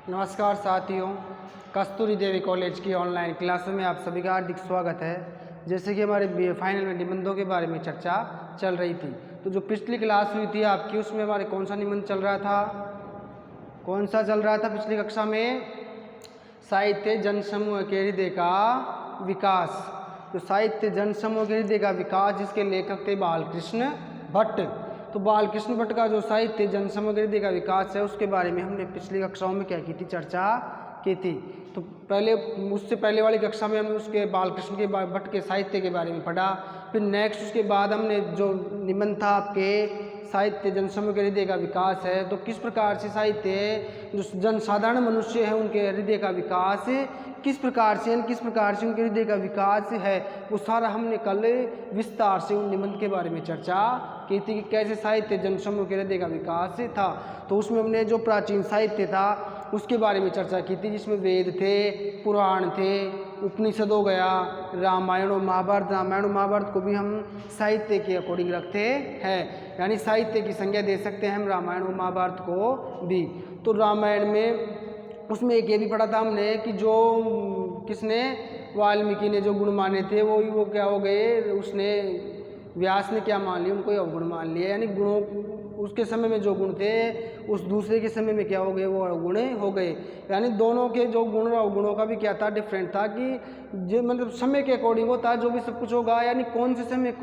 नमस्कार साथियों, कस्तूरी देवी कॉलेज की ऑनलाइन क्लासों में आप सभी का हार्दिक स्वागत है। जैसे कि हमारे फाइनल में निबंधों के बारे में चर्चा चल रही थी, तो जो पिछली क्लास हुई थी आपकी, उसमें हमारे कौन सा निबंध चल रहा था? कौन सा चल रहा था पिछली कक्षा में? साहित्य जनसमूह के हृदय का विकास। तो साहित्य जनसमूह के हृदय का विकास, जिसके लेखक थे बालकृष्ण भट्ट। तो बालकृष्ण भट्ट का जो साहित्य जनसमूह के हृदय का विकास है, उसके बारे में हमने पिछली कक्षाओं में क्या की थी? चर्चा की थी। तो पहले उससे पहले वाली कक्षा में हमने उसके बालकृष्ण के भट्ट के साहित्य के बारे में पढ़ा। फिर नेक्स्ट उसके बाद हमने जो निबंध था आपके साहित्य जनसमूह के हृदय का विकास है, तो किस प्रकार से साहित्य जो जनसाधारण मनुष्य है उनके हृदय का विकास किस प्रकार से उनके हृदय का विकास है, वो सारा हमने कल विस्तार से उन निबंध के बारे में चर्चा की थी कि कैसे साहित्य जनसमूह के हृदय का विकास था। तो उसमें हमने जो प्राचीन साहित्य था उसके बारे में चर्चा की थी, जिसमें वेद थे, पुराण थे, उपनिषद हो गया, रामायण और महाभारत को भी हम साहित्य के अकॉर्डिंग रखते हैं, यानी साहित्य की संज्ञा दे सकते हैं हम रामायण और महाभारत को भी। तो रामायण में उसमें एक ये भी पढ़ा था हमने कि जो किसने, वाल्मीकि ने जो गुण माने थे वो क्या हो गए, उसने व्यास ने क्या मान लिया, उनको अवगुण मान लिया। यानी गुणों, उसके समय में जो गुण थे उस दूसरे के समय में क्या हो गए, वो अवगुण हो गए। यानी दोनों के जो गुण और अवगुणों का भी क्या था, डिफरेंट था कि जो मतलब समय के अकॉर्डिंग होता है जो भी सब कुछ होगा। यानी कौन से समय,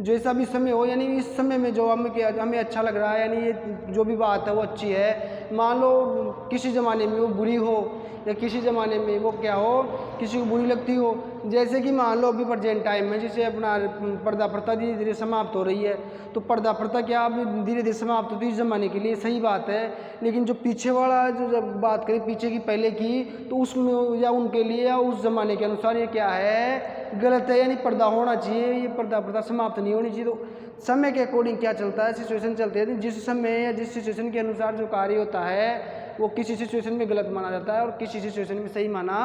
जैसा भी समय हो, यानी इस समय में जो हमें अच्छा लग रहा है, यानी ये जो भी बात है वो अच्छी है। मान लो किसी ज़माने में वो बुरी हो या किसी ज़माने में वो क्या हो, किसी को बुरी लगती हो। जैसे कि मान लो अभी प्रेजेंट टाइम में जैसे अपना पर्दा प्रथा धीरे धीरे समाप्त हो रही है, तो पर्दा प्रथा क्या अब धीरे धीरे समाप्त होती है, इस ज़माने के लिए सही बात है। लेकिन जो पीछे वाला जो जब बात करें पीछे की पहले की, तो उसमें या उनके लिए या उस ज़माने के अनुसार ये क्या है, गलत है। यानी पर्दा होना चाहिए, ये पर्दा प्रथा समाप्त नहीं होनी चाहिए। तो समय के अकॉर्डिंग क्या चलता है, सिचुएशन चलती है, जिस समय या जिस सिचुएशन के अनुसार जो कार्य होता है वो किसी सिचुएशन में गलत माना जाता है और किसी सिचुएशन में सही माना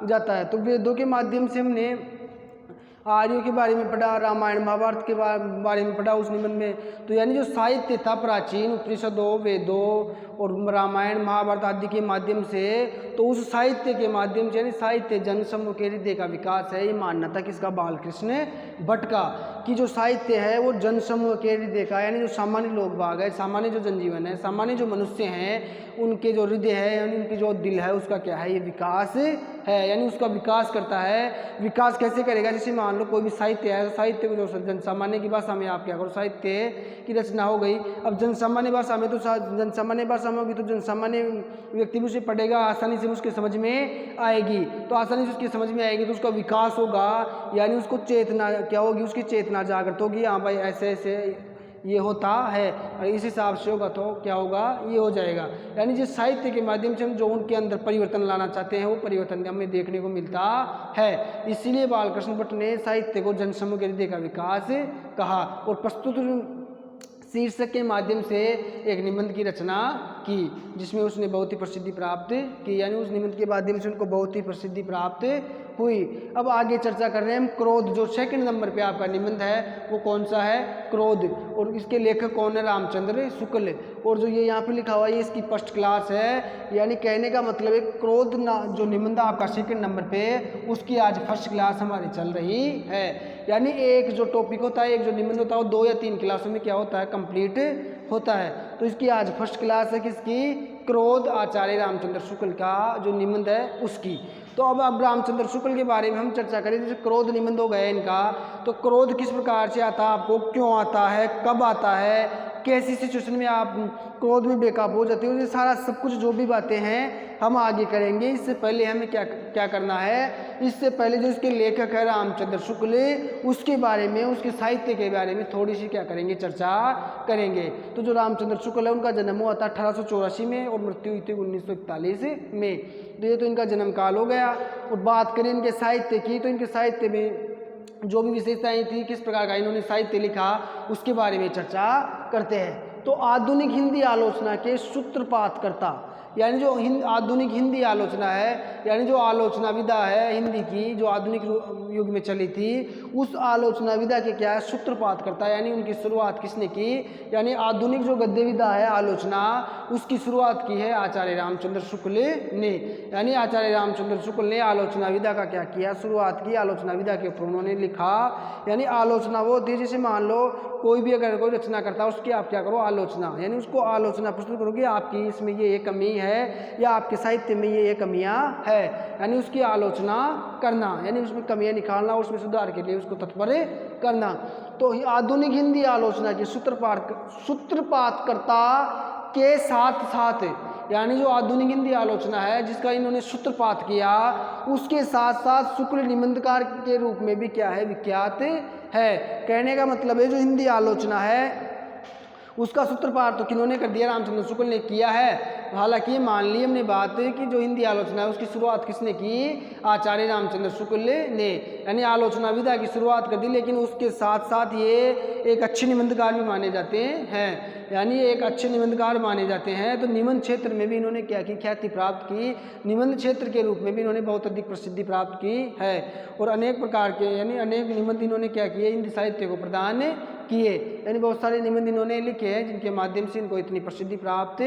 जाता है। तो वेदों के माध्यम से हमने आर्यों के बारे में पढ़ा, रामायण महाभारत के बारे में पढ़ा उस निबंध में। तो यानी जो साहित्य था प्राचीन उपनिषदों, वेदों और रामायण महाभारत आदि के माध्यम से, तो उस साहित्य के माध्यम से यानी साहित्य जनसमूह के हृदय का विकास है, ये मानना था किसका, बालकृष्ण भट्ट का, कि जो साहित्य है वो जनसमूह के हृदय का, यानी जो सामान्य लोग बाग है, सामान्य जो जनजीवन है, सामान्य जो मनुष्य हैं, उनके जो हृदय है यानी उनकी जो दिल है उसका क्या है, ये विकास है, यानी उसका विकास करता है। विकास कैसे करेगा? जैसे मान लो कोई भी साहित्य है, तो साहित्य को जो जनसामान्य की भाषा में आप क्या करो, साहित्य की रचना हो गई। अब जनसामान्य भाषा में, तो जनसामान्य भाषा में होगी तो जनसामान्य व्यक्ति भी उसे पढ़ेगा, आसानी से उसके समझ में आएगी। तो आसानी से उसकी समझ में आएगी तो उसका विकास होगा, यानी उसको चेतना क्या होगी, उसकी चेतना जागृत होगी। हाँ भाई ऐसे ऐसे ये होता है और इस हिसाब से होगा तो क्या होगा, ये हो जाएगा। यानी जिस साहित्य के माध्यम से हम जो उनके अंदर परिवर्तन लाना चाहते हैं वो परिवर्तन हमें देखने को मिलता है। इसीलिए बालकृष्ण भट्ट ने साहित्य को जनसमूह के हृदय का विकास कहा और प्रस्तुत शीर्षक के माध्यम से एक निबंध की रचना की, जिसमें उसने बहुत ही प्रसिद्धि प्राप्त की। यानी उस निबंध के माध्यम से उनको बहुत ही प्रसिद्धि प्राप्त हुई। अब आगे चर्चा कर रहे हैं हम क्रोध, जो सेकंड नंबर पे आपका निबंध है वो कौन सा है, क्रोध। और इसके लेखक कौन है, रामचंद्र शुक्ल। और जो ये यहाँ पे लिखा हुआ है ये इसकी फर्स्ट क्लास है, यानी कहने का मतलब है क्रोध ना जो निबंध आपका सेकंड नंबर पे, उसकी आज फर्स्ट क्लास हमारी चल रही है। यानी एक जो टॉपिक होता है, एक जो निबंध होता है वो 2 या 3 क्लासों में क्या होता है, कंप्लीट होता है। तो इसकी आज फर्स्ट क्लास है किसकी, क्रोध, आचार्य रामचंद्र शुक्ल का जो निबंध है उसकी। तो अब रामचंद्र शुक्ल के बारे में हम चर्चा करें। जैसे क्रोध निबंध हो गए इनका, तो क्रोध किस प्रकार से आता है, आपको क्यों आता है, कब आता है, कैसी सिचुएशन में आप क्रोध में बेकाबू हो जाते हो, ये सारा सब कुछ जो भी बातें हैं हम आगे करेंगे। इससे पहले हमें क्या करना है, इससे पहले जो इसके लेखक है रामचंद्र शुक्ल, उसके बारे में, उसके साहित्य के बारे में थोड़ी सी क्या करेंगे, चर्चा करेंगे। तो जो रामचंद्र शुक्ल है उनका जन्म हुआ था 1884 में और मृत्यु हुई थी 1941 में। तो ये तो इनका जन्म काल हो गया। और बात करें इनके साहित्य की, तो इनके साहित्य में जो भी विशेषताएं थी, किस प्रकार का इन्होंने साहित्य लिखा, उसके बारे में चर्चा करते हैं। तो आधुनिक हिंदी आलोचना के सूत्रपात करता, यानी जो आधुनिक हिंदी आलोचना है, यानी जो आलोचना विधा है हिंदी की जो आधुनिक युग में चली थी, उस आलोचना विधा के क्या है सूत्रपात करता है, यानी उनकी शुरुआत किसने की, यानी आधुनिक जो गद्य विधा है आलोचना, उसकी शुरुआत की है आचार्य रामचंद्र शुक्ल ने। यानी आचार्य रामचंद्र शुक्ल ने आलोचना विधा का क्या किया, शुरुआत की। आलोचना विधा के ऊपर उन्होंने लिखा, यानी आलोचना वो थी जैसे मान लो कोई भी अगर कोई रचना करता है उसकी आप क्या करो आलोचना, यानी उसको आलोचना प्रस्तुत करोगे, आपकी इसमें ये कमी है या आपके साहित्य में ये कमियां है, यानी उसकी आलोचना करना, यानी उसमें कमियां निकालना, उसमें सुधार के लिए उसको तत्पर करना। तो आधुनिक हिंदी आलोचना के सूत्रपातकर्ता के साथ साथ, यानी जो आधुनिक हिंदी आलोचना है जिसका इन्होंने सूत्रपात किया, उसके साथ साथ शुक्ल निबंधकार के रूप में भी क्या है, विख्यात है। कहने का मतलब है जो हिंदी आलोचना है उसका सूत्रपात तो किन्होंने कर दिया, रामचंद्र शुक्ल ने किया है। हालांकि मान ली हमने बात कि जो हिंदी आलोचना है उसकी शुरुआत किसने की, आचार्य रामचंद्र शुक्ल ने, यानी आलोचना विधा की शुरुआत कर दी। लेकिन उसके साथ साथ ये एक अच्छे निबंधकार भी माने जाते हैं, यानी एक अच्छे निबंधकार माने जाते हैं। तो निबंध क्षेत्र में भी इन्होंने क्या की, ख्याति प्राप्त की। निबंध क्षेत्र के रूप में भी इन्होंने बहुत अधिक प्रसिद्धि प्राप्त की है और अनेक प्रकार के यानी अनेक निबंध इन्होंने क्या किए, हिंदी साहित्य को प्रदान किए, यानी बहुत सारे निबंध इन्होंने लिखे हैं जिनके माध्यम से इनको इतनी प्रसिद्धि प्राप्त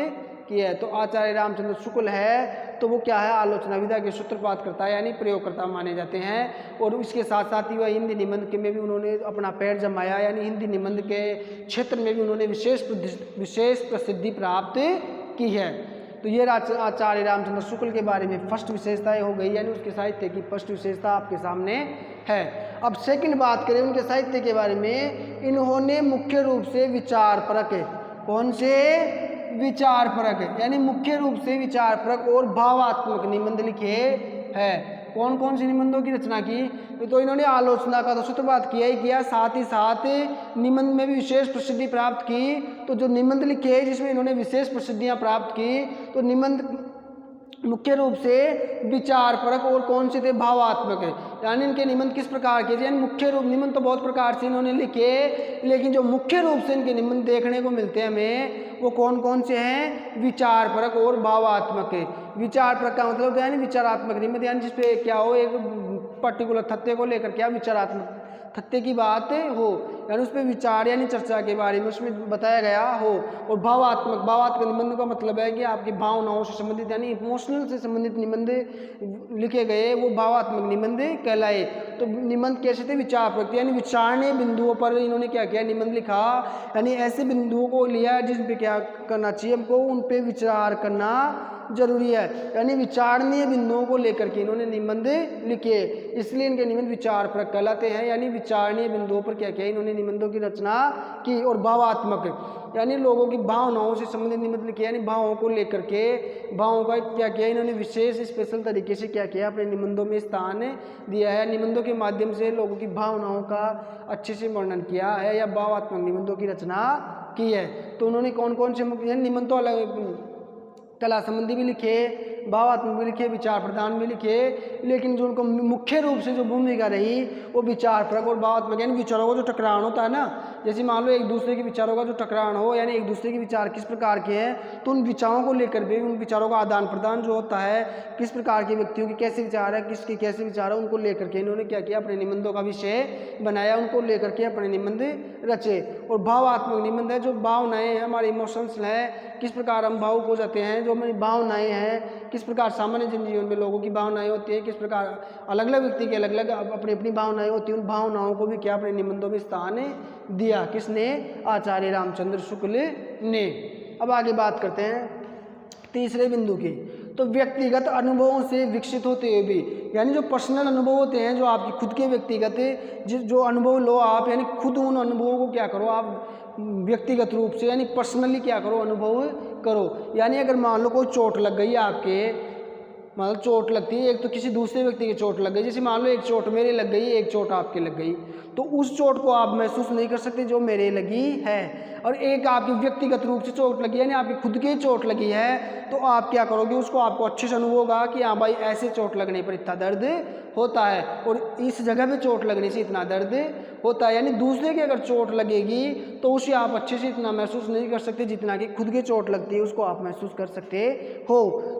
की है। तो आचार्य रामचंद्र शुक्ल है तो वो क्या है, आलोचना विधा के सूत्रपात करता है, यानी प्रयोगकर्ता माने जाते हैं। और इसके साथ साथ ही वह हिंदी निबंध के में भी उन्होंने अपना पैर जमाया, यानी हिंदी निबंध के क्षेत्र में भी उन्होंने विशेष प्रसिद्धि प्राप्त की है। तो ये आचार्य रामचंद्र शुक्ल के बारे में फर्स्ट विशेषताएं हो गई, यानी उसके साहित्य की फर्स्ट विशेषता आपके सामने है। अब सेकंड बात करें उनके साहित्य के बारे में, इन्होंने मुख्य रूप से विचारपरक, कौन से विचारपरक, यानी मुख्य रूप से विचारपरक और भावात्मक निबंध लिखे हैं। कौन कौन से निबंधों की रचना की, तो इन्होंने आलोचना का तो सूत्रपात किया ही किया, साथ ही साथ निबंध में भी विशेष प्रसिद्धि प्राप्त की। तो जो निबंध लिखे जिसमें इन्होंने विशेष प्रसिद्धियां प्राप्त की, तो निबंध मुख्य रूप से विचारपरक और कौन से थे, भावात्मक है। यानी इनके निबंध किस प्रकार के थे, यानी मुख्य रूप, निबंध तो बहुत प्रकार से इन्होंने लिखे, लेकिन जो मुख्य रूप से इनके निबंध देखने को मिलते हैं हमें वो कौन कौन से हैं, विचारपरक और भावात्मक है। विचारपरक का मतलब यानी विचारात्मक निबंध, यानी जिसपे क्या हो, एक पर्टिकुलर तथ्य को लेकर क्या विचारात्मक तथ्य की बात हो, यानी उस पर विचार यानी चर्चा के बारे में उसमें बताया गया हो। और भावात्मक निबंध का मतलब है कि आपकी भावनाओं से संबंधित यानी इमोशनल से संबंधित निबंध लिखे गए, वो भावात्मक निबंध कहलाए। तो निबंध कैसे थे, विचारपरक, यानी विचारणीय बिंदुओं पर इन्होंने क्या किया, निबंध लिखा, यानी ऐसे बिंदुओं को लिया जिस पे क्या करना चाहिए हमको, उन पे विचार करना जरूरी है, यानी विचारणीय बिंदुओं को लेकर के इन्होंने निबंध लिखे, इसलिए इनके निबंध विचारपरक कहलाते हैं। यानी विचारणीय बिंदुओं पर क्या किया, इन्होंने निबंधों की रचना की। और भावात्मक यानी लोगों की भावनाओं से संबंधित निबंध लिखे, यानी भावों को लेकर के, भावों का क्या किया इन्होंने विशेष स्पेशल तरीके से क्या किया, अपने निबंधों में स्थान दिया है। निबंधों के माध्यम से लोगों की भावनाओं का अच्छे से वर्णन किया है या भावात्मक निबंधों की रचना की है। तो उन्होंने कौन कौन से निबंध तो अलग कला संबंधी भी लिखे, भावात्मक भी लिखे, विचार प्रधान भी लिखे, लेकिन जो उनको मुख्य रूप से जो भूमिका रही वो विचारपरक और भावात्मक, यानी विचारों का जो टकराव होता है ना, जैसे मान लो एक दूसरे के विचारों का जो टकराव हो, यानी एक दूसरे के विचार किस प्रकार के हैं, तो उन विचारों को लेकर भी, उन विचारों का आदान प्रदान जो होता है, किस प्रकार के व्यक्तियों के कैसे विचार है, किसके कैसे विचार है, उनको लेकर के इन्होंने क्या किया, अपने निबंधों का विषय बनाया, उनको लेकर के अपने निबंध रचे। और भावात्मक निबंध है, जो भावनाएं हैं, हमारे इमोशंस हैं, किस प्रकार हम भावुक हो जाते हैं, जो हमारी भावनाएं हैं, किस प्रकार सामान्य जनजीवन में लोगों की भावनाएं होती हैं, किस प्रकार अलग अलग व्यक्ति की अलग अलग अपनी अपनी भावनाएं होती हैं, उन भावनाओं को भी क्या अपने निबंधों में स्थान दिया, किसने, आचार्य रामचंद्र शुक्ल ने। अब आगे बात करते हैं तीसरे बिंदु की, तो व्यक्तिगत अनुभवों से विकसित होते हुए भी, यानी जो पर्सनल अनुभव होते हैं, जो आपकी खुद के व्यक्तिगत जो अनुभव लो आप, यानी खुद उन अनुभवों को क्या करो आप व्यक्तिगत रूप से, यानी पर्सनली क्या करो, अनुभव करो। यानी अगर मान लो कोई चोट लग गई आपके, मतलब चोट लगती है, एक तो किसी दूसरे व्यक्ति की चोट लग गई, जैसे मान लो एक चोट मेरे लग गई, एक चोट आपके लग गई, तो उस चोट को आप महसूस नहीं कर सकते जो मेरे लगी है, और एक आपकी व्यक्तिगत रूप से चोट लगी यानी आपकी खुद की चोट लगी है, तो आप क्या करोगे, उसको आपको अच्छे से अनुभव होगा कि हाँ भाई ऐसे चोट लगने पर इतना दर्द होता है और इस जगह पे चोट लगने से इतना दर्द होता है। यानी दूसरे की अगर चोट लगेगी तो उसे आप अच्छे से इतना महसूस नहीं कर सकते जितना कि खुद की चोट लगती है उसको आप महसूस कर सकते हो।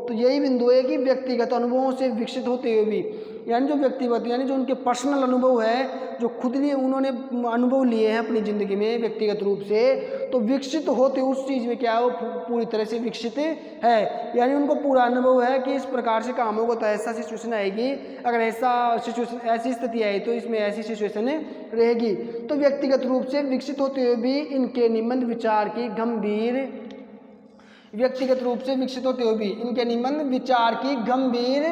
तो यही बिंदु है कि व्यक्तिगत अनुभवों से विकसित होते हुए भी, यानी जो व्यक्तिगत यानी जो उनके पर्सनल अनुभव है, जो खुद लिए उन्होंने अनुभव लिए हैं अपनी ज़िंदगी में व्यक्तिगत रूप से, तो विकसित होते उस चीज़ में क्या है वो पूरी तरह से विकसित है। यानी उनको पूरा अनुभव है कि इस प्रकार से काम होगा तो ऐसा सिचुएशन आएगी, अगर ऐसा सिचुएशन ऐसी स्थिति आई तो इसमें ऐसी सिचुएशन रहेगी। तो व्यक्तिगत रूप से विकसित होते हुए भी इनके निबंध विचार की गंभीर व्यक्तिगत रूप से विकसित होते हुए भी इनके निबंध विचार की गंभीर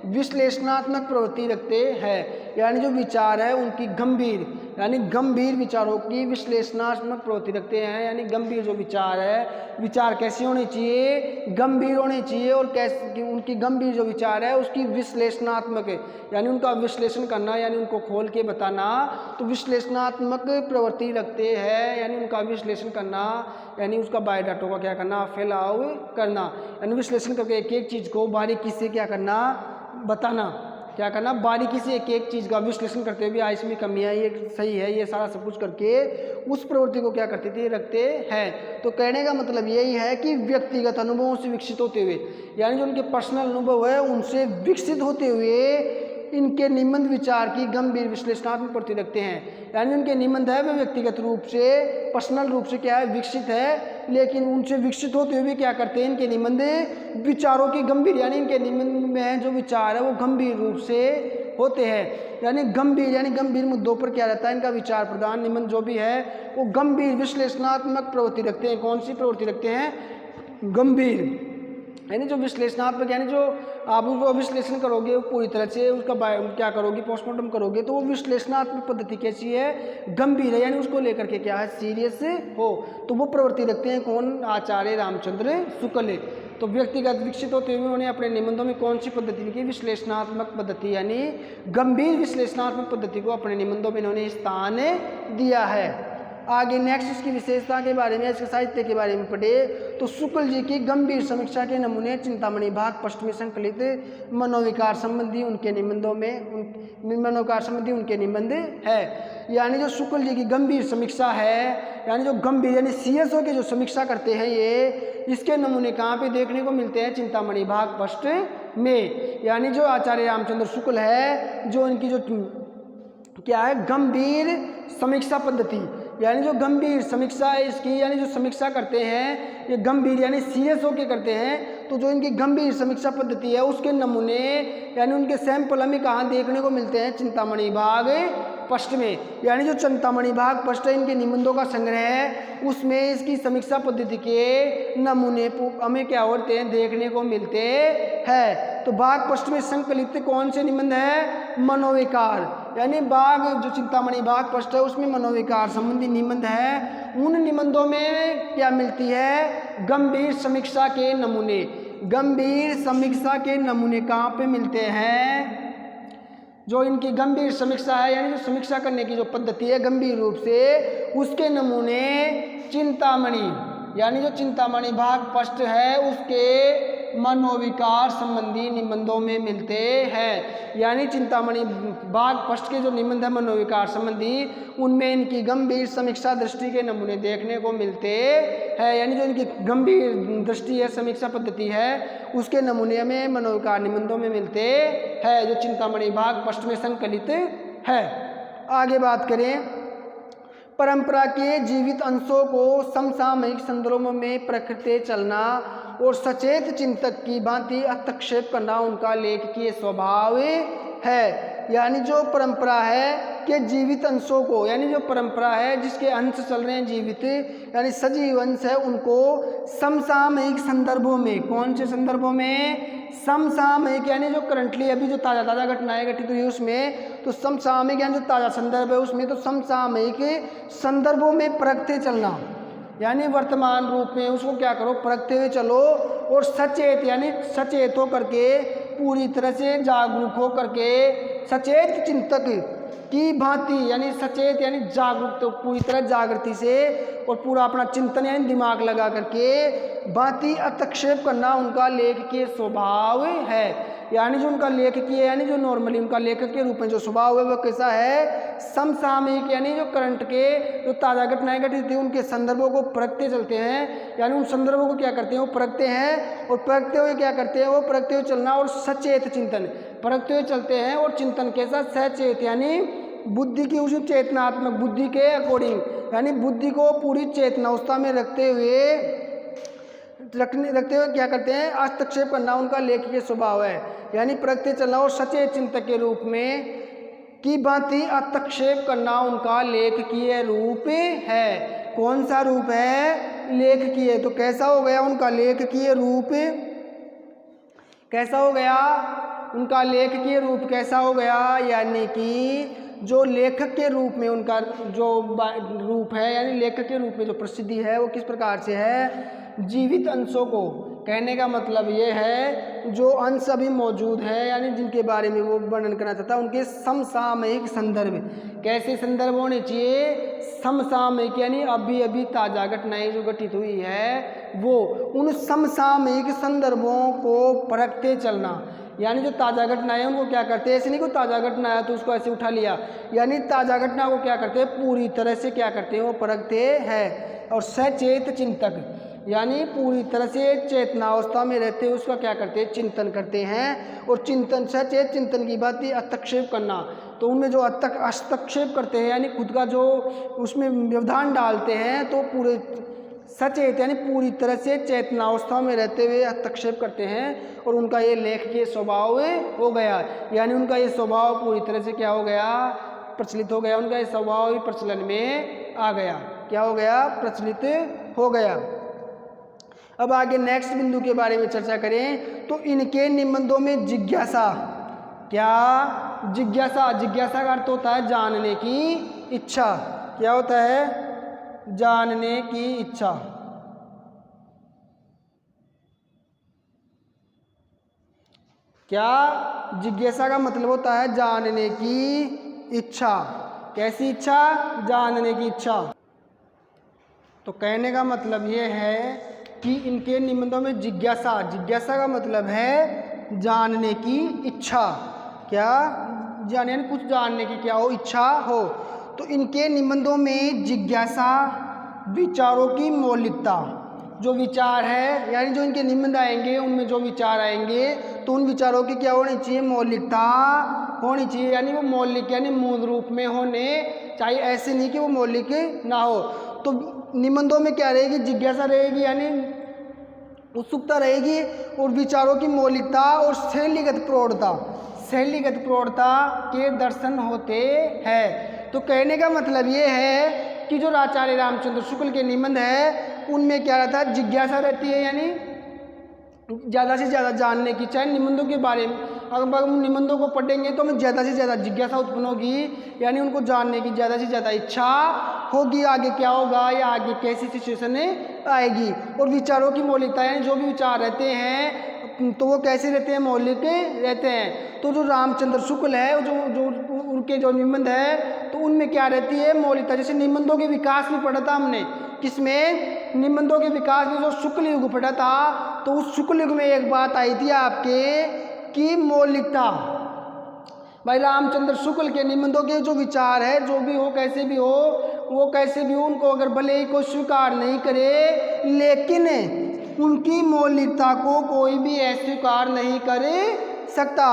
विश्लेषणात्मक प्रवृत्ति रखते हैं। यानी जो विचार है उनकी गंभीर यानी गंभीर विचारों की विश्लेषणात्मक प्रवृत्ति रखते हैं। यानी गंभीर जो विचार है, विचार कैसे होने चाहिए, गंभीर होने चाहिए, और कैसे उनकी गंभीर जो विचार है उसकी विश्लेषणात्मक है, यानी उनका विश्लेषण करना, यानी उनको खोल के बताना, तो विश्लेषणात्मक प्रवृत्ति रखते हैं। यानी उनका विश्लेषण करना, यानी उसका बायोडाटा का क्या करना, फैलाव करना, यानी विश्लेषण करके एक एक चीज़ को बारीकी से क्या करना, बताना, क्या करना, बारीकी से एक एक चीज़ का विश्लेषण करते हुए इसमें कमियां, ये सही है, ये सारा सब कुछ करके उस प्रवृत्ति को क्या करते थे, रखते हैं। तो कहने का मतलब यही है कि व्यक्तिगत अनुभवों से विकसित होते हुए, यानी जो उनके पर्सनल अनुभव है उनसे विकसित होते हुए इनके निबंध विचार की गंभीर विश्लेषणात्मक प्रवृत्ति रखते हैं। यानी उनके निबंध है वे व्यक्तिगत रूप से पर्सनल रूप से क्या है, विकसित है, लेकिन उनसे विकसित होते हुए भी क्या करते हैं, इनके निबंध विचारों की गंभीर, यानी इनके निबंध में जो विचार है वो गंभीर रूप से होते हैं। यानी गंभीर मुद्दों पर क्या रहता है, इनका विचार प्रदान निबंध जो भी है वो गंभीर विश्लेषणात्मक प्रवृत्ति रखते हैं। कौन सी प्रवृत्ति रखते हैं, गंभीर, यानी जो विश्लेषणात्मक, यानी जो आप उसको विश्लेषण करोगे पूरी तरह से उसका क्या करोगे, पोस्टमार्टम करोगे, तो वो विश्लेषणात्मक पद्धति कैसी है, गंभीर है, यानी उसको लेकर के क्या है, सीरियस हो। तो वो प्रवृत्ति रखते हैं कौन, आचार्य रामचंद्र शुक्ल। तो व्यक्तिगत विकसित होते हुए उन्होंने अपने निबंधों में कौन सी पद्धति की, विश्लेषणात्मक पद्धति, यानी गंभीर विश्लेषणात्मक पद्धति को अपने निबंधों में इन्होंने स्थान दिया है। आगे नेक्स्ट इसकी विशेषता के बारे में, इसके साहित्य के बारे में पढ़े तो शुक्ल जी की गंभीर समीक्षा के नमूने चिंतामणि भाग पष्ट में संकलित मनोविकार संबंधी उनके निबंधों में मनोविकार संबंधी उनके निबंध है। यानी जो शुक्ल जी की गंभीर समीक्षा है, यानी जो गंभीर यानी सीरियस होकर जो समीक्षा करते हैं ये, इसके नमूने कहाँ पे देखने को मिलते हैं, चिंतामणि भाग पष्ट में। यानी जो आचार्य रामचंद्र शुक्ल है, जो इनकी जो क्या है, गंभीर समीक्षा पद्धति, यानी जो गंभीर समीक्षा है इसकी, यानी जो समीक्षा करते हैं ये गंभीर यानी सीरियस होकर करते हैं। तो जो इनकी गंभीर समीक्षा पद्धति है उसके नमूने यानी उनके सैंपल हमें कहाँ देखने को मिलते हैं, चिंतामणि भाग पष्ट में। यानी जो चिंतामणि भाग पष्ट है इनके निबंधों का संग्रह है, उसमें इसकी समीक्षा पद्धति के नमूने हमें क्या होते हैं, देखने को मिलते हैं। तो भाग पष्ट में संकलित कौन से निबंध है, मनोविकार, यानी भाग जो चिंतामणि भाग पष्ट है उसमें मनोविकार संबंधी निबंध है। उन निबंधों में क्या मिलती है, गंभीर समीक्षा के नमूने। गंभीर समीक्षा के नमूने कहाँ पे मिलते हैं, जो इनकी गंभीर समीक्षा है, यानी जो समीक्षा करने की जो पद्धति है गंभीर रूप से, उसके नमूने चिंतामणि यानी जो चिंतामणि भाग पष्ट है उसके मनोविकार संबंधी निबंधों में मिलते हैं। यानी चिंतामणि भाग पष्ट के जो निबंध है मनोविकार संबंधी, उनमें इनकी गंभीर समीक्षा दृष्टि के नमूने देखने को मिलते हैं। यानी जो इनकी गंभीर दृष्टि है, समीक्षा पद्धति है, उसके नमूने में मनोविकार निबंधों में मिलते हैं, जो चिंतामणि भाग पष्ट में संकलित है। आगे बात करें, परंपरा के जीवित अंशों को समसामयिक संदर्भों में प्रकृति चलना और सचेत चिंतक की भांति हस्तक्षेप करना उनका लेखकीय स्वभाव है। यानी जो परंपरा है कि जीवित अंशों को, यानी जो परंपरा है जिसके अंश चल रहे हैं जीवित यानी सजीव अंश है, उनको समसामयिक संदर्भों में, कौन से संदर्भों में, समसामयिक यानी जो करंटली अभी जो ताज़ा घटनाएं घटित हुई उसमें, तो समसामयिक यानी जो ताज़ा संदर्भ है उसमें, तो समसामयिक संदर्भों में परखते चलना, यानी वर्तमान रूप में उसको क्या करो, परखते हुए चलो। और सचेत यानी सचेत हो करके, पूरी तरह से जागरूक हो करके, सचेत चिंतक की भांति, यानी सचेत यानी जागरूक, तो पूरी तरह जागृति से और पूरा अपना चिंतन यानी दिमाग लगा करके भांति हस्तक्षेप करना उनका लेख के स्वभाव है। यानी जो उनका लेखकीय है, यानी जो नॉर्मली उनका लेखक के रूप में जो स्वभाव है वह कैसा है, समसामयिक, यानी जो करंट के जो ताज़ा घटनाएं घटित होती हैं उनके संदर्भों को परखते चलते हैं, यानी उन संदर्भों को क्या करते हैं, वो परखते हैं, और परखते हुए क्या करते हैं, वो परखते हुए चलना और सचेत चिंतन, परखते हुए चलते हैं और चिंतन के साथ सचेत, यानी बुद्धि की उस चेतनात्मक बुद्धि के अकॉर्डिंग, यानी बुद्धि को पूरी चेतनावस्था में रखते हुए क्या करते हैं, हस्तक्षेप करना उनका लेखकीय स्वभाव है, यानी परखते चलना और सचेत चिंतक के रूप में की भांति हस्तक्षेप करना उनका लेखकीय रूप है। कौन सा रूप है, लेखकीय। तो कैसा हो गया उनका लेखकीय रूप, कैसा हो गया उनका लेखकीय रूप, कैसा हो गया, यानी कि जो लेखक के रूप में उनका जो रूप है, यानी लेखक के रूप में जो प्रसिद्धि है वो किस प्रकार से है, जीवित अंशों को, कहने का मतलब ये है जो अंश अभी मौजूद है, यानी जिनके बारे में वो वर्णन करना चाहता है उनके समसामयिक संदर्भ, कैसे संदर्भ होने चाहिए, समसामयिक, यानी अभी अभी ताज़ा घटनाएं जो घटित हुई है वो उन समसामयिक संदर्भों को परखते चलना, यानी जो ताज़ा घटना है उनको क्या करते हैं, ऐसे नहीं कोई ताज़ा घटना है तो उसको ऐसे उठा लिया, यानी ताज़ा घटना को क्या करते हैं, पूरी तरह से क्या करते हैं, वो परखते हैं, और सचेत चिंतक, यानी पूरी तरह से चेतनावस्था में रहते हुए उसका क्या करते हैं, चिंतन करते हैं, और चिंतन सचेत चिंतन की बात ही हस्तक्षेप करना, तो उनमें जो हस्तक्षेप करते हैं यानी खुद का जो उसमें व्यवधान डालते हैं, तो पूरे सचेत यानी पूरी तरह से चेतनावस्था में रहते हुए हस्तक्षेप करते हैं, और उनका ये लेखकीय स्वभाव हो गया, यानी उनका ये स्वभाव पूरी तरह से क्या हो गया, प्रचलित हो गया, उनका ये स्वभाव ही प्रचलन में आ गया, क्या हो गया, प्रचलित हो गया। अब आगे नेक्स्ट बिंदु के बारे में चर्चा करें तो इनके निबंधों में जिज्ञासा, क्या, जिज्ञासा, जिज्ञासा का अर्थ होता है जानने की इच्छा, क्या होता है, जानने की इच्छा, क्या, जिज्ञासा का मतलब होता है जानने की इच्छा, कैसी इच्छा, जानने की इच्छा। तो कहने का मतलब ये है कि इनके निबंधों में जिज्ञासा, जिज्ञासा का मतलब है जानने की इच्छा, क्या, यानी कुछ जानने की क्या हो, इच्छा हो। तो इनके निबंधों में जिज्ञासा, विचारों की मौलिकता, जो विचार है यानी जो इनके निबंध आएंगे उनमें जो विचार आएंगे तो उन विचारों की क्या होनी चाहिए, मौलिकता होनी चाहिए, यानी वो मौलिक यानी मूल रूप में होने चाहिए, ऐसे नहीं कि वो मौलिक ना हो। तो निबंधों में क्या रहेगी, जिज्ञासा रहेगी यानी उत्सुकता रहेगी, और विचारों की मौलिकता और शैलीगत प्रौढ़ता, शैलीगत प्रौढ़ता के दर्शन होते हैं। तो कहने का मतलब ये है कि जो आचार्य रामचंद्र शुक्ल के निबंध है उनमें क्या रहता है, जिज्ञासा रहती है, यानी ज़्यादा से ज़्यादा जानने की, चाहे निबंधों के बारे में अगर हम निबंधों को पढ़ेंगे तो हमें ज़्यादा से ज़्यादा जिज्ञासा उत्पन्न होगी, यानी उनको जानने की ज़्यादा से ज़्यादा इच्छा होगी, आगे क्या होगा या आगे कैसी सिचुएशन आएगी। और विचारों की मौलिकता यानी जो भी विचार रहते हैं तो वो कैसे रहते हैं, मौलिक रहते हैं। तो जो रामचंद्र शुक्ल है जो जो उनके जो निबंध है तो उनमें क्या रहती है, मौलिकता। जैसे निबंधों के विकास में पढ़ा था हमने, किसमें, निबंधों के विकास में जो शुक्ल युग पढ़ा था, तो उस शुक्ल युग में एक बात आई थी आपके कि मौलिकता, भाई रामचंद्र शुक्ल के निबंधों के जो विचार है जो भी हो कैसे भी हो वो कैसे भी हो, उनको अगर भले ही कोई स्वीकार नहीं करे लेकिन उनकी मौलिकता को कोई भी अस्वीकार नहीं कर सकता।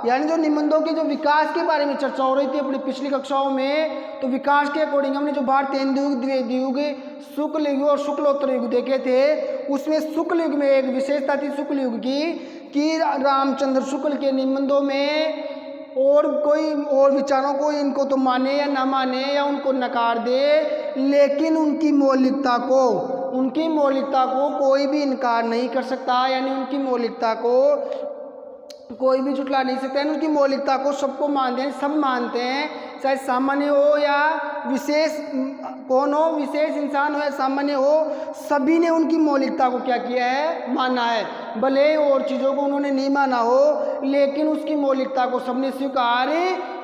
यानी जो निबंधों के जो विकास के बारे में चर्चा हो रही थी अपनी पिछली कक्षाओं में, तो विकास के अकॉर्डिंग हमने जो भारतीय हिंदू युग, द्विवेदी युग, शुक्ल युग और शुक्लोत्तर युग देखे थे, उसमें शुक्ल युग में एक विशेषता थी शुक्ल युग की कि रामचंद्र शुक्ल के निबंधों में और कोई और विचारों को इनको तो माने या ना माने या उनको नकार दे, लेकिन उनकी मौलिकता को कोई भी इनकार नहीं कर सकता, यानी उनकी मौलिकता को कोई भी झुटला नहीं सकता, यानी उनकी मौलिकता को सबको मानते हैं, सब मानते हैं, चाहे सामान्य हो या विशेष कौन हो, विशेष इंसान हो या सामान्य हो, सभी ने उनकी मौलिकता को क्या किया है, माना है। भले और चीज़ों को उन्होंने नहीं माना हो लेकिन उसकी मौलिकता को सबने स्वीकार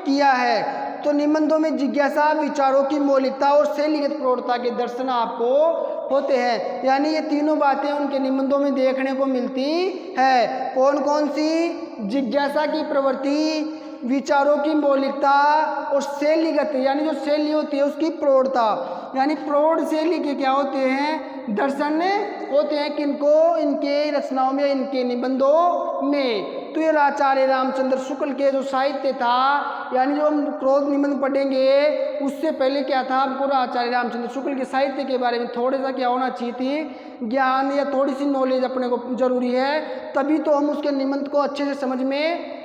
किया है। तो निबंधों में जिज्ञासा, विचारों की मौलिकता और शैलीगत प्रौढ़ता के दर्शन आपको होते हैं। यानी ये तीनों बातें उनके निबंधों में देखने को मिलती है। कौन कौन सी? जिज्ञासा की प्रवृत्ति, विचारों की मौलिकता और शैलीगत यानी जो शैली होती है उसकी प्रौढ़ता। यानी प्रौढ़ शैली के क्या होते हैं? दर्शन होते हैं। किनको? इनके रचनाओं में, इनके निबंधों में। तो ये आचार्य रामचंद्र शुक्ल के जो साहित्य था, यानी जो हम क्रोध निबंध पढ़ेंगे उससे पहले क्या था, आपको आचार्य रामचंद्र शुक्ल के साहित्य के बारे में थोड़ा सा क्या होना चाहिए थी, ज्ञान या थोड़ी सी नॉलेज अपने को जरूरी है। तभी तो हम उसके निबंध को अच्छे से समझ में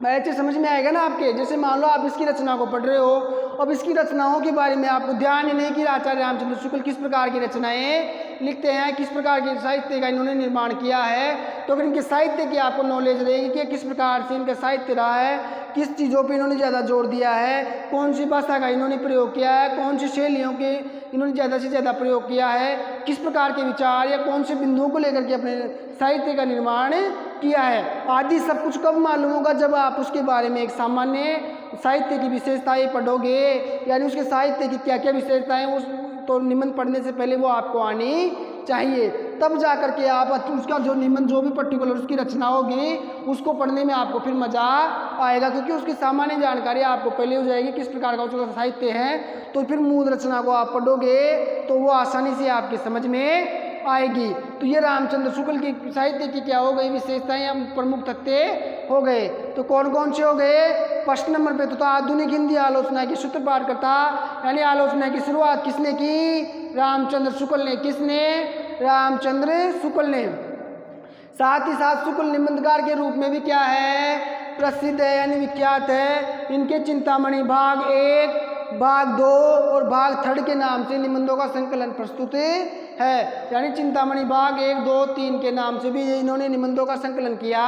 आएगा ना आपके। जैसे मान लो आप इसकी रचना को पढ़ रहे हो, अब इसकी रचनाओं के बारे में आपको ध्यान ही नहीं कि आचार्य रामचंद्र शुक्ल किस प्रकार की रचनाएं लिखते हैं, किस प्रकार के साहित्य का इन्होंने निर्माण किया है। तो अगर इनके साहित्य की आपको नॉलेज रहेगी कि किस प्रकार से इनका साहित्य रहा है, किस चीज़ों पे इन्होंने ज़्यादा जोर दिया है, कौन सी भाषा का इन्होंने प्रयोग किया है, कौन सी शैलियों के इन्होंने ज़्यादा से ज़्यादा प्रयोग किया है, किस प्रकार के विचार या कौन से बिंदुओं को लेकर के अपने साहित्य का निर्माण किया है, आदि सब कुछ कब मालूम होगा? जब आप उसके बारे में एक सामान्य साहित्य की विशेषताएं पढ़ोगे, यानी उसके साहित्य की क्या क्या विशेषताएं उस तो निबंध पढ़ने से पहले वो आपको आनी चाहिए। तब जा कर के आप उसका जो निबंध जो भी पर्टिकुलर उसकी रचना होगी उसको पढ़ने में आपको फिर मज़ा आएगा, क्योंकि उसकी सामान्य जानकारी आपको पहले हो जाएगी किस प्रकार का उसका साहित्य है। तो फिर मूल रचना को आप पढ़ोगे तो वो आसानी से आपकी समझ में आएगी। तो ये रामचंद्र शुक्ल की साहित्य की क्या हो गई विशेषताएं या प्रमुख तथ्य हो गए। तो कौन कौन से हो गए? फर्स्ट नंबर पे तो आधुनिक हिंदी आलोचना की सूत्रपातकर्ता, यानी आलोचना की शुरुआत किसने की? रामचंद्र शुक्ल ने। किसने? रामचंद्र शुक्ल ने। साथ ही साथ शुक्ल निबंधकार के रूप में भी क्या है? प्रसिद्ध है, यानी विख्यात है। इनके चिंतामणि भाग 1, भाग 2 और भाग 3 के नाम से निबंधों का संकलन प्रस्तुत है। यानी चिंतामणि भाग 1, 2, 3 के नाम से भी इन्होंने निबंधों का संकलन किया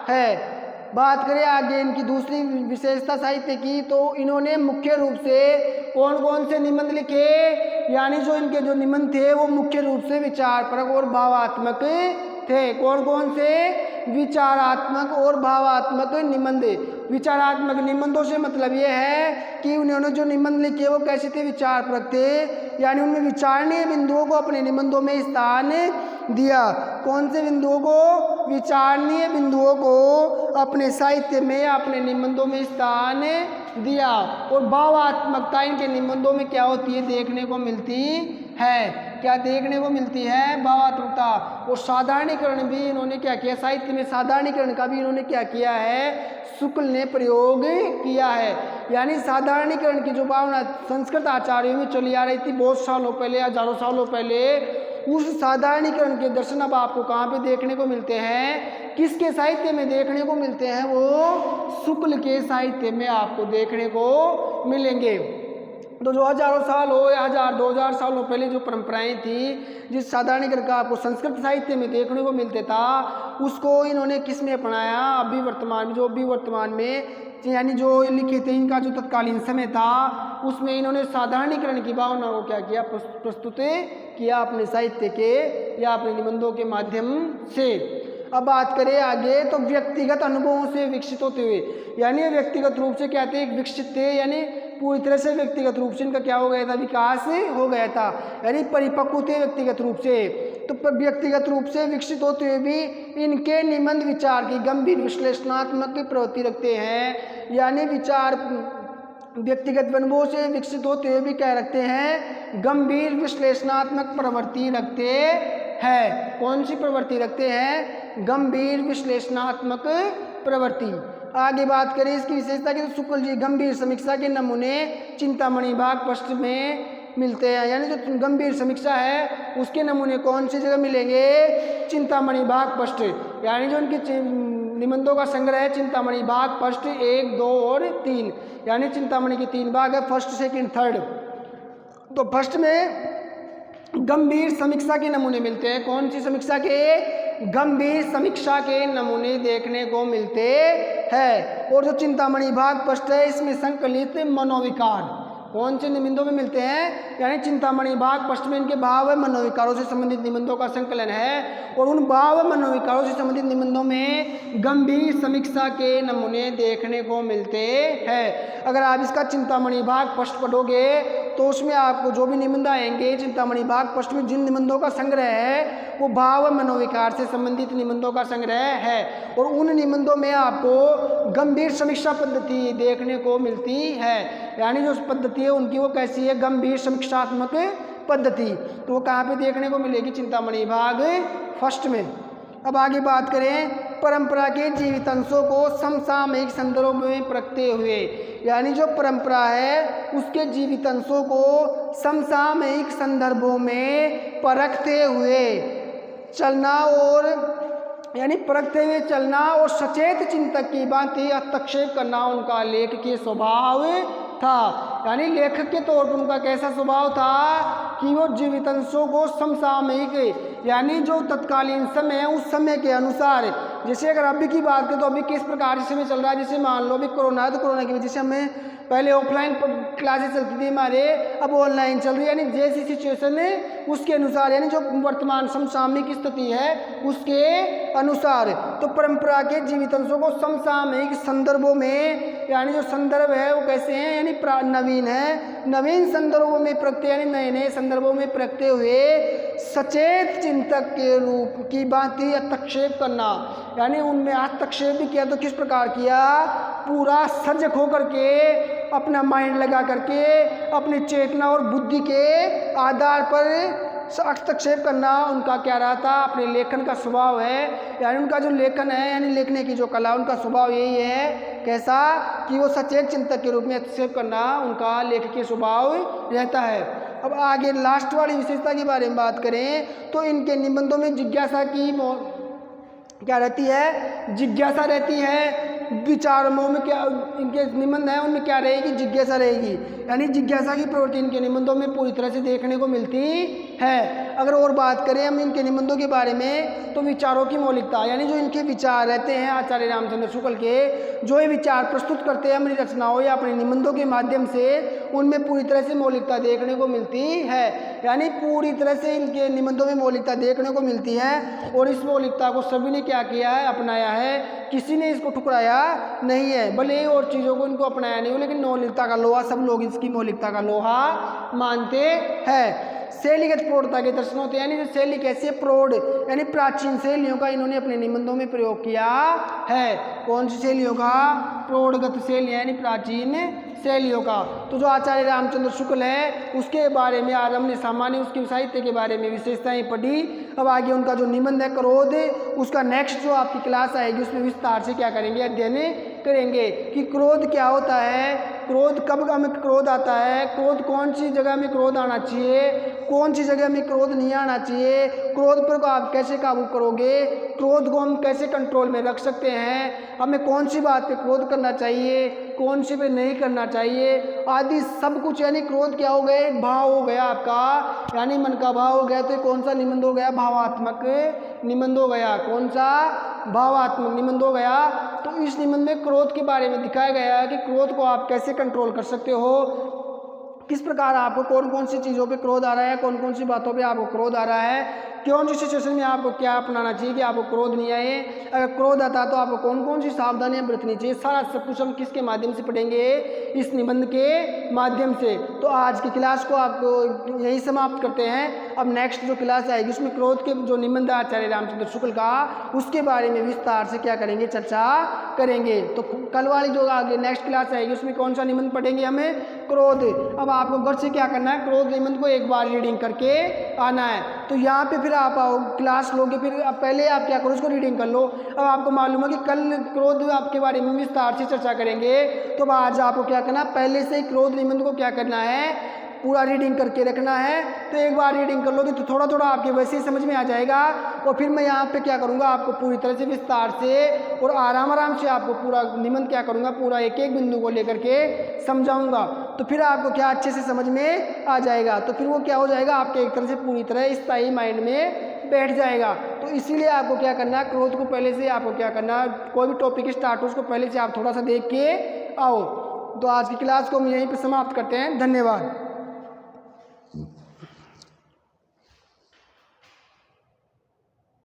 है। बात करें आगे इनकी दूसरी विशेषता साहित्य की, तो इन्होंने मुख्य रूप से कौन कौन से निबंध लिखे? यानी जो इनके जो निबंध थे वो मुख्य रूप से विचारपरक और भावात्मक थे। कौन कौन से? विचारात्मक और भावात्मक निबंध। विचारात्मक निबंधों से मतलब ये है कि उन्होंने जो निबंध लिखे वो कैसे थे? विचारपरक थे, यानी उनमें विचारणीय बिंदुओं को अपने निबंधों में स्थान दिया। कौन से बिंदुओं को? विचारणीय बिंदुओं को अपने साहित्य में, अपने निबंधों में स्थान दिया। और भावात्मकता इनके निबंधों में क्या होती है? देखने को मिलती है। क्या देखने को मिलती है? भावात्मकता। और साधारणीकरण भी इन्होंने क्या किया? साहित्य में साधारणीकरण का भी इन्होंने क्या किया है? शुक्ल ने प्रयोग किया है। यानी साधारणीकरण की जो भावना संस्कृत आचार्यों में चली आ रही थी बहुत सालों पहले, हजारों सालों पहले, उस साधारणीकरण के दर्शन अब आपको कहाँ पे देखने को मिलते हैं? किसके साहित्य में देखने को मिलते हैं? वो शुक्ल के साहित्य में आपको देखने को मिलेंगे। तो जो हजारों साल हो या 1000-2000 सालों पहले जो परंपराएं थी, जिस साधारणीकरण का आपको संस्कृत साहित्य में देखने को मिलते था, उसको इन्होंने किस में अपनाया? अभी वर्तमान में यानी जो लिखे थे इनका जो तत्कालीन समय था उसमें इन्होंने साधारणीकरण की भावना को क्या किया? प्रस्तुत किया अपने साहित्य के या अपने निबंधों के माध्यम से। अब बात करें आगे, तो व्यक्तिगत अनुभवों से विकसित होते हुए, यानी व्यक्तिगत रूप से क्या थे? विकसित थे, यानी पूरी तरह से व्यक्तिगत रूप से इनका क्या हो गया था? विकास हो गया था, यानी परिपक्व थे व्यक्तिगत रूप से। तो व्यक्तिगत रूप से विकसित होते हुए भी इनके निबंध विचार की गंभीर विश्लेषणात्मक प्रवृत्ति रखते हैं। यानी विचार व्यक्तिगत अनुभवों से विकसित होते हुए भी क्या रखते हैं? गंभीर विश्लेषणात्मक प्रवृत्ति रखते हैं। कौन सी प्रवृत्ति रखते हैं? गंभीर विश्लेषणात्मक प्रवृत्ति। आगे बात करें इसकी विशेषता की, तो शुक्ल जी गंभीर समीक्षा के नमूने चिंतामणि भाग फर्स्ट में मिलते हैं। यानी जो गंभीर समीक्षा है उसके नमूने कौन सी जगह मिलेंगे? चिंतामणि भाग फर्स्ट। यानी जो उनके निबंधों का संग्रह है चिंतामणि भाग फर्स्ट 1, 2 और 3, यानी चिंतामणि के 3 भाग है, फर्स्ट, सेकंड, थर्ड। तो फर्स्ट में गंभीर समीक्षा के नमूने मिलते हैं। कौन सी समीक्षा के? गंभीर समीक्षा के नमूने देखने को मिलते हैं। और जो चिंतामणि भाग फर्स्ट है इसमें संकलित मनोविकार कौन से निबंधों में मिलते हैं? यानी चिंतामणि भाग फर्स्ट में इनके भाव व मनोविकारों से संबंधित निबंधों का संकलन है। और उन भाव व मनोविकारों से संबंधित निबंधों में गंभीर समीक्षा के नमूने देखने को मिलते हैं। अगर आप इसका चिंतामणि भाग फर्स्ट पढ़ोगे तो उसमें आपको जो भी निबंध आएंगे चिंतामणि भाग फर्स्ट में जिन निबंधों का संग्रह है वो भाव मनोविकार से संबंधित निबंधों का संग्रह है और उन निबंधों में आपको गंभीर समीक्षा पद्धति देखने को मिलती है। यानी जो पद्धति है उनकी वो कैसी है, गंभीर समीक्षात्मक पद्धति। तो वो कहाँ पे देखने को मिलेगी, चिंतामणि भाग फर्स्ट में। अब आगे बात करें परंपरा के जीवित अंशों को समसामयिक संदर्भ में परखते हुए, यानी जो परंपरा है उसके जीवित अंशों को समसामयिक संदर्भों में परखते हुए चलना और यानी परखते हुए चलना और सचेत चिंतक की भांति हस्तक्षेप करना उनका लेख के स्वभाव था। यानी लेखक के तौर पर उनका कैसा स्वभाव था कि वो जीवित अंशों को समसामयिक यानी जो तत्कालीन समय है उस समय के अनुसार, जैसे अगर अभी की बात करें तो अभी किस प्रकार से समय चल रहा है, जैसे मान लो अभी कोरोना है तो कोरोना की वजह से हमें पहले ऑफलाइन क्लासेस चलती थी हमारे, अब ऑनलाइन चल रही है। यानी जैसी सिचुएशन है उसके अनुसार, यानी जो वर्तमान समसामयिक स्थिति है उसके अनुसार। तो परंपरा के जीवित अंशों को समसामयिक संदर्भों में, यानी जो संदर्भ है वो कैसे हैं, यानी नवीन है, नवीन संदर्भों में परखते यानी नए नए संदर्भों में परखते हुए सचेत चिंतक के रूप की भांति हस्तक्षेप करना। यानी उनमें हस्तक्षेप भी किया तो किस प्रकार किया, पूरा सजग होकर के अपना माइंड लगा करके अपनी चेतना और बुद्धि के आधार पर हस्तक्षेप करना उनका क्या रहा था, अपने लेखन का स्वभाव है। यानी उनका जो लेखन है यानी लिखने की जो कला, उनका स्वभाव यही है कैसा कि वो सचेत चिंतक के रूप में हस्तक्षेप करना उनका लेखक के स्वभाव रहता है। अब आगे लास्ट वाली विशेषता के बारे में बात करें तो इनके निबंधों में जिज्ञासा की क्या रहती है, जिज्ञासा रहती है। विचारों में क्या इनके निबंध है उनमें क्या रहेगी, जिज्ञासा रहेगी। यानी जिज्ञासा की प्रवृत्ति इनके निबंधों में पूरी तरह से देखने को मिलती है। अगर और बात करें हम इनके निबंधों के बारे में तो विचारों की मौलिकता, यानी जो इनके विचार रहते हैं आचार्य रामचंद्र शुक्ल के, जो ये विचार प्रस्तुत करते हैं अपनी रचनाओं या अपने निबंधों के माध्यम से, उनमें पूरी तरह से मौलिकता देखने को मिलती है। यानी पूरी तरह से इनके निबंधों में मौलिकता देखने को मिलती है और इस मौलिकता को सभी ने क्या किया है, अपनाया है, किसी ने इसको ठुकराया नहीं है। भले ही और चीज़ों को इनको अपनाया नहीं हो लेकिन मौलिकता का लोहा सब लोग इसकी मौलिकता का लोहा मानते हैं। शैलीगत प्रौढ़ता के दर्शन होते हैं, यानी जो शैली कैसी है, प्रौढ़ यानी प्राचीन शैलियों का इन्होंने अपने निबंधों में प्रयोग किया है। कौन सी शैलियों का, प्रौढ़गत शैली यानी प्राचीन शैलियों का। तो जो आचार्य रामचंद्र शुक्ल है उसके बारे में आज हमने सामान्य उसके साहित्य के बारे में विशेषताएं पढ़ी। अब आगे उनका जो निबंध है क्रोध, उसका नेक्स्ट जो आपकी क्लास आएगी उसमें विस्तार से क्या करेंगे, अध्ययन करेंगे कि क्रोध क्या होता है, क्रोध कब हमें क्रोध आता है, क्रोध कौन सी जगह में क्रोध आना चाहिए, कौन सी जगह में क्रोध नहीं आना चाहिए, क्रोध पर आप कैसे काबू करोगे, क्रोध को हम कैसे कंट्रोल में रख सकते हैं, हमें कौन सी बात पे क्रोध करना चाहिए, कौन सी पे नहीं करना चाहिए आदि सब कुछ। यानी क्रोध क्या हो गया, एक भाव हो गया आपका, यानी मन का भाव हो गया। तो कौन सा निबंध हो गया, भावात्मक निबंध हो गया। कौन सा, भावात्मक निबंध हो गया। तो इस निबंध में क्रोध के बारे में दिखाया गया है कि क्रोध को आप कैसे कंट्रोल कर सकते हो, किस प्रकार आपको कौन कौन सी चीज़ों पे क्रोध आ रहा है, कौन कौन सी बातों पे आपको क्रोध आ रहा है, कौन सी सिचुएशन में आपको क्या अपनाना चाहिए कि आपको क्रोध नहीं आए, अगर क्रोध आता है तो आपको कौन कौन सी सावधानियां बरतनी चाहिए। सारा सब कुछ हम किसके माध्यम से पढ़ेंगे, इस निबंध के माध्यम से। तो आज की क्लास को आपको यही समाप्त करते हैं। अब नेक्स्ट जो क्लास आएगी उसमें क्रोध के जो निबंध आचार्य रामचंद्र शुक्ल का, उसके बारे में विस्तार से क्या करेंगे, चर्चा करेंगे। तो कल वाली जो आगे नेक्स्ट क्लास आएगी उसमें कौन सा निबंध पढ़ेंगे, हमें क्रोध। अब आपको घर से क्या करना है, क्रोध निबंध को एक बार रीडिंग करके आना है। तो यहाँ पे फिर आप आओ, क्लास लोगे, फिर पहले आप क्या करो, उसको रीडिंग कर लो। अब आपको मालूम है कि कल क्रोध आपके बारे में विस्तार से चर्चा करेंगे। तो आज आपको क्या करना, पहले से ही क्रोध निबंध को क्या करना है, पूरा रीडिंग करके रखना है। तो एक बार रीडिंग कर लोगे तो थोड़ा थोड़ा आपके वैसे ही समझ में आ जाएगा। और फिर मैं यहाँ पे क्या करूँगा, आपको पूरी तरह से विस्तार से और आराम आराम से आपको पूरा निबंध क्या करूँगा, पूरा एक एक बिंदु को लेकर के समझाऊँगा। तो फिर आपको क्या अच्छे से समझ में आ जाएगा। तो फिर वो क्या हो जाएगा, आपके एक तरह से पूरी तरह स्थायी माइंड में बैठ जाएगा। तो इसीलिए आपको क्या करना है, क्रोध को पहले से आपको क्या करना है, कोई भी टॉपिक स्टार्ट हो उसको पहले से आप थोड़ा सा देख के आओ। तो आज की क्लास को हम यहीं पे समाप्त करते हैं। धन्यवाद।